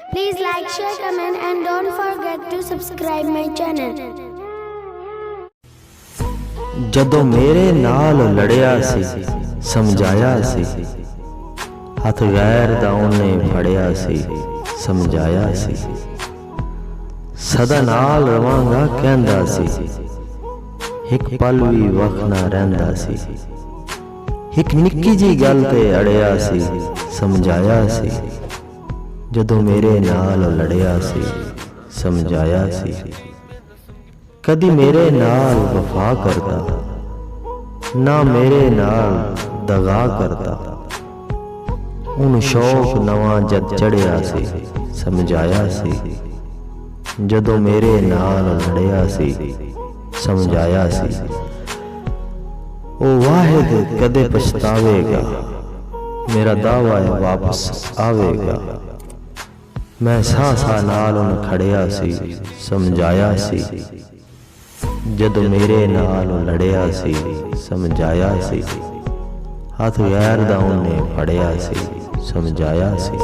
Please like, share, comment and don't forget to subscribe my channel. ਜਦੋਂ ਮੇਰੇ ਨਾਲ ਲੜਿਆ ਸੀ ਸਮਝਾਇਆ ਸੀ, ਹੱਥ ਗੈਰ ਦਾ ਉਹਨੇ ਫੜਿਆ ਸੀ ਸਮਝਾਇਆ ਸੀ। ਸਦਾ ਨਾਲ ਰਵਾਂਗਾ ਕਹਿੰਦਾ ਸੀ, ਇੱਕ ਪਲ ਵੀ ਵਕਤ ਨਾ ਰਹਿੰਦਾ ਸੀ। ਇੱਕ ਨਿੱਕੀ ਜੀ ਗੱਲ ਤੇ ਅੜਿਆ ਸੀ ਸਮਝਾਇਆ ਸੀ। ਜਦੋਂ ਮੇਰੇ ਨਾਲ ਲੜਿਆ ਸੀ ਸਮਝਾਇਆ ਸੀ। ਕਦੀ ਮੇਰੇ ਨਾਲ ਵਫਾ ਕਰਦਾ, ਨਾ ਮੇਰੇ ਨਾਲ ਦਗਾ ਕਰਦਾ। ਉਹਨੂੰ ਸ਼ੌਕ ਨਵਾਂ ਜਦ ਚੜਿਆ ਸੀ ਸਮਝਾਇਆ ਸੀ। ਜਦੋਂ ਮੇਰੇ ਨਾਲ ਲੜਿਆ ਸੀ ਸਮਝਾਇਆ ਸੀ। ਉਹ ਵਾਹਿਦ ਕਦੇ ਪਛਤਾਵੇਗਾ, ਮੇਰਾ ਦਾਵਾ ਹੈ ਵਾਪਸ ਆਵੇਗਾ। ਮੈਂ ਸਾਹ ਨਾਲ ਉਹਨੂੰ ਖੜਿਆ ਸੀ ਸਮਝਾਇਆ ਸੀ। ਜਦੋਂ ਮੇਰੇ ਨਾਲ ਲੜਿਆ ਸੀ ਸਮਝਾਇਆ ਸੀ। ਹੱਥ ਗੈਰ ਦਾ ਉਹਨੇ ਫੜਿਆ ਸੀ ਸਮਝਾਇਆ ਸੀ।